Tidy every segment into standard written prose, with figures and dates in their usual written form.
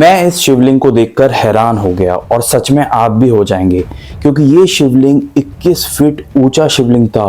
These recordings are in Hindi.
मैं इस शिवलिंग को देखकर हैरान हो गया और सच में आप भी हो जाएंगे, क्योंकि ये शिवलिंग 21 फीट ऊंचा शिवलिंग था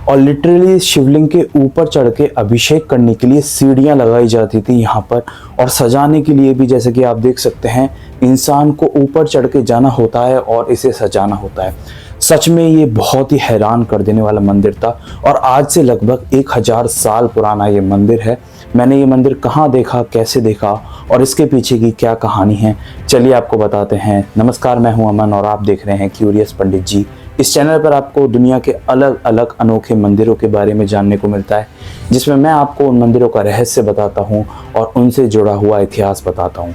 और लिटरली इस शिवलिंग के ऊपर चढ़ के अभिषेक करने के लिए सीढ़ियां लगाई जाती थी यहाँ पर, और सजाने के लिए भी, जैसे कि आप देख सकते हैं, इंसान को ऊपर चढ़ के जाना होता है और इसे सजाना होता है। सच में ये बहुत ही हैरान कर देने वाला मंदिर था और आज से लगभग 1000 साल पुराना ये मंदिर है। मैंने ये मंदिर कहाँ देखा, कैसे देखा और इसके पीछे की क्या कहानी है, चलिए आपको बताते हैं। नमस्कार, मैं हूं अमन और आप देख रहे हैं क्यूरियस पंडित जी। इस चैनल पर आपको दुनिया के अलग अलग अनोखे मंदिरों के बारे में जानने को मिलता है, जिसमें मैं आपको उन मंदिरों का रहस्य बताता हूँ और उनसे जुड़ा हुआ इतिहास बताता हूँ।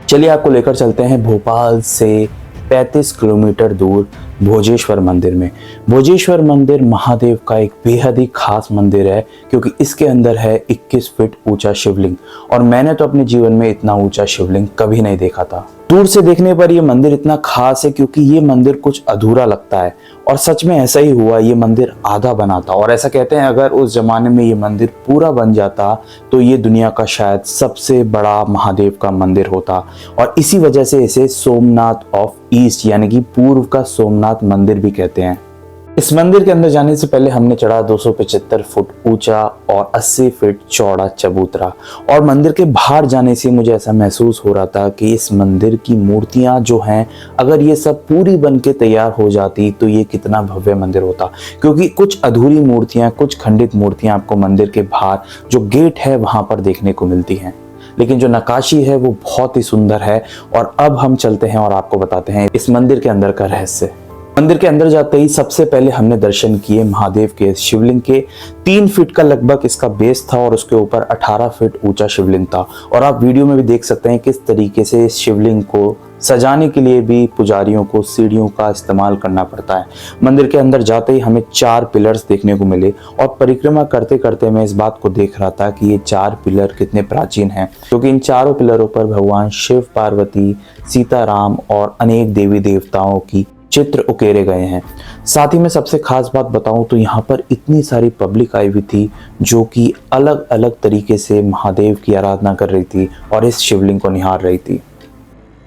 चलिए आपको लेकर चलते हैं भोपाल से 35 किलोमीटर दूर भोजेश्वर मंदिर में। भोजेश्वर मंदिर महादेव का एक बेहद ही खास मंदिर है, क्योंकि इसके अंदर है 21 फीट ऊंचा शिवलिंग, और मैंने तो अपने जीवन में इतना ऊंचा शिवलिंग कभी नहीं देखा था। दूर से देखने पर यह मंदिर इतना खास है क्योंकि ये मंदिर कुछ अधूरा लगता है, और सच में ऐसा ही हुआ। ये मंदिर आधा बना था और ऐसा कहते हैं अगर उस जमाने में ये मंदिर पूरा बन जाता तो ये दुनिया का शायद सबसे बड़ा महादेव का मंदिर होता, और इसी वजह से इसे सोमनाथ ऑफ ईस्ट यानी कि पूर्व का सोमनाथ मंदिर भी कहते हैं। इस मंदिर के अंदर जाने से पहले हमने चढ़ा 275 फुट ऊंचा और 80 फीट चौड़ा चबूतरा, और मंदिर के बाहर जाने से मुझे ऐसा महसूस हो रहा था कि इस मंदिर की मूर्तियां जो हैं, अगर ये सब पूरी बन के तैयार हो जाती तो ये कितना भव्य मंदिर होता। क्योंकि कुछ अधूरी मूर्तियां, कुछ खंडित मूर्तियां आपको मंदिर के बाहर जो गेट है वहां पर देखने को मिलती हैं, लेकिन जो नक्काशी है वो बहुत ही सुंदर है। और अब हम चलते हैं और आपको बताते हैं इस मंदिर के अंदर का रहस्य। मंदिर के अंदर जाते ही सबसे पहले हमने दर्शन किए महादेव के शिवलिंग के। 3 फीट का लगभग इसका बेस था और उसके ऊपर 18 फीट ऊंचा शिवलिंग था, और आप वीडियो में भी देख सकते हैं किस तरीके से इस शिवलिंग को सजाने के लिए भी पुजारियों को सीढ़ियों का इस्तेमाल करना पड़ता है। मंदिर के अंदर जाते ही हमें 4 पिलर्स देखने को मिले, और परिक्रमा करते करते मैं इस बात को देख रहा था कि ये 4 पिलर कितने प्राचीन हैं, क्योंकि इन चारों पिलरों पर भगवान शिव, पार्वती, सीताराम और अनेक देवी देवताओं की चित्र उकेरे गए हैं। साथ ही में सबसे खास बात बताऊं तो यहाँ पर इतनी सारी पब्लिक आई हुई थी जो कि अलग अलग तरीके से महादेव की आराधना कर रही थी और इस शिवलिंग को निहार रही थी।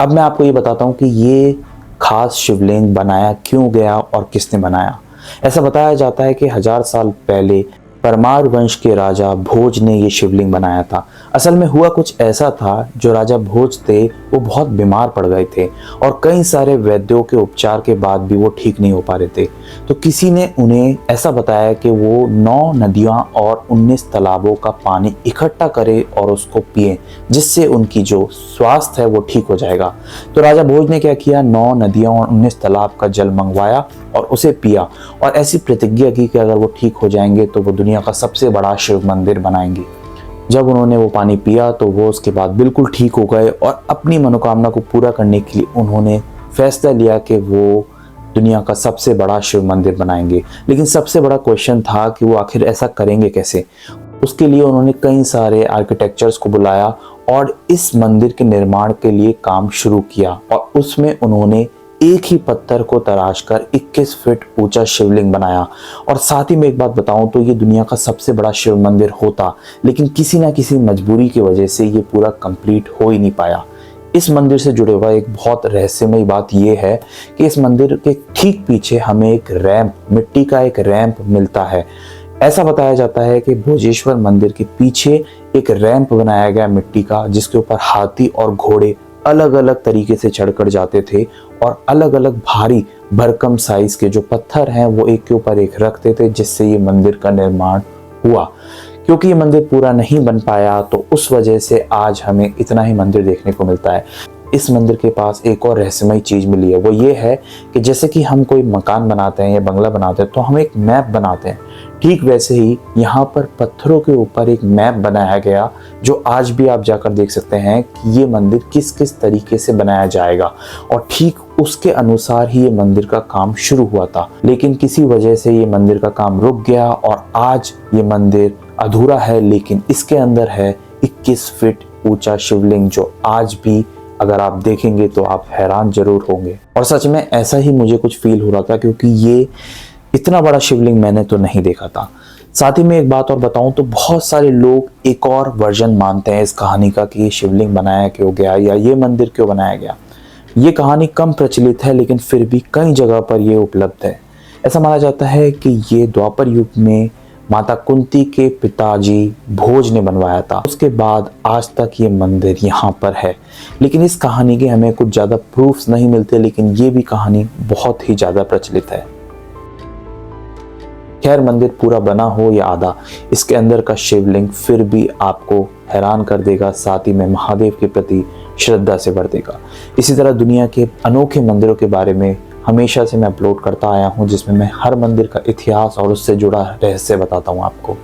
अब मैं आपको ये बताता हूँ कि ये खास शिवलिंग बनाया क्यों गया और किसने बनाया। ऐसा बताया जाता है कि 1000 साल पहले परमार वंश के राजा भोज ने ये शिवलिंग बनाया था। असल में हुआ कुछ ऐसा था, जो राजा भोज थे वो बहुत बीमार पड़ गए थे और कई सारे वैद्यों के उपचार के बाद भी वो ठीक नहीं हो पा रहे थे। तो किसी ने उन्हें ऐसा बताया कि वो 9 नदियां और 19 तालाबों का पानी इकट्ठा करे और उसको पिए, जिससे उनकी जो स्वास्थ्य है वो ठीक हो जाएगा। तो राजा भोज ने क्या किया, 9 नदियां और 19 तालाब का जल मंगवाया और उसे पिया, और ऐसी प्रतिज्ञा की कि अगर वो ठीक हो जाएंगे तो वो दुनिया का सबसे बड़ा शिव मंदिर बनाएंगे। जब उन्होंने वो पानी पिया तो वो उसके बाद बिल्कुल ठीक हो गए, और अपनी मनोकामना को पूरा करने के लिए उन्होंने फैसला लिया कि वो दुनिया का सबसे बड़ा शिव मंदिर बनाएंगे। लेकिन सबसे बड़ा क्वेश्चन था कि वो आखिर ऐसा करेंगे कैसे। उसके लिए उन्होंने कई सारे आर्किटेक्चर्स को बुलाया और इस मंदिर के निर्माण के लिए काम शुरू किया, और उसमें उन्होंने एक ही पत्थर को तराश कर 21 फीट ऊंचा शिवलिंग बनाया। और साथ ही में एक बात बताऊं तो ये दुनिया का सबसे बड़ा शिव मंदिर होता, लेकिन किसी ना किसी मजबूरी की वजह से ये पूरा कंप्लीट हो ही नहीं पाया। इस मंदिर से जुड़े हुआ एक बहुत रहस्यमय बात यह है कि इस मंदिर के ठीक पीछे हमें एक रैंप, मिट्टी का एक रैंप मिलता है। ऐसा बताया जाता है कि भोजेश्वर मंदिर के पीछे एक रैंप बनाया गया मिट्टी का, जिसके ऊपर हाथी और घोड़े अलग अलग तरीके से चढ़कर जाते थे, और अलग अलग भारी भरकम साइज के जो पत्थर हैं वो एक के ऊपर एक रखते थे, जिससे ये मंदिर का निर्माण हुआ। क्योंकि ये मंदिर पूरा नहीं बन पाया तो उस वजह से आज हमें इतना ही मंदिर देखने को मिलता है। इस मंदिर के पास एक और रहस्यमय चीज मिली है, वो ये है कि जैसे कि हम कोई मकान बनाते हैं या बंगला बनाते हैं तो हम एक मैप बनाते हैं, ठीक वैसे ही यहाँ पर पत्थरों के ऊपर एक मैप बनाया गया, जो आज भी आप जाकर देख सकते हैं कि ये मंदिर किस किस तरीके से बनाया जाएगा, और ठीक उसके अनुसार ही ये मंदिर का काम शुरू हुआ था। लेकिन किसी वजह से ये मंदिर का काम रुक गया और आज ये मंदिर अधूरा है, लेकिन इसके अंदर है 21 फीट ऊंचा शिवलिंग, जो आज भी अगर आप देखेंगे तो आप हैरान जरूर होंगे। और सच में ऐसा ही मुझे कुछ फील हो रहा था, क्योंकि ये इतना बड़ा शिवलिंग मैंने तो नहीं देखा था। साथ ही मैं एक बात और बताऊं तो बहुत सारे लोग एक और वर्जन मानते हैं इस कहानी का कि ये शिवलिंग बनाया क्यों गया या ये मंदिर क्यों बनाया गया। ये कहानी कम प्रचलित है लेकिन फिर भी कई जगह पर ये उपलब्ध है। ऐसा माना जाता है कि ये द्वापर युग में माता कुंती के पिताजी भोज ने बनवाया था। उसके बाद आज तक ये मंदिर यहाँ पर है। लेकिन इस कहानी के हमें कुछ ज़्यादा प्रूफ्स नहीं मिलते, लेकिन ये भी कहानी बहुत ही ज़्यादा प्रचलित है। खैर, मंदिर पूरा बना हो या आधा, इसके अंदर का शिवलिंग फिर भी आपको हैरान कर देगा, साथ ही में महादेव के प्रति श्रद्धा से भर देगा। इसी तरह दुनिया के अनोखे मंदिरों के बारे में हमेशा से मैं अपलोड करता आया हूं, जिसमें मैं हर मंदिर का इतिहास और उससे जुड़ा रहस्य बताता हूं आपको।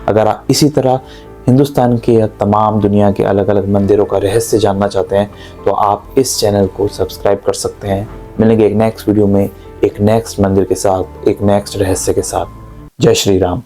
अगर आप इसी तरह हिंदुस्तान के या तमाम दुनिया के अलग अलग मंदिरों का रहस्य जानना चाहते हैं तो आप इस चैनल को सब्सक्राइब कर सकते हैं। मिलेंगे एक नेक्स्ट वीडियो में एक नेक्स्ट मंदिर के साथ, एक नेक्स्ट रहस्य के साथ। जय श्री राम।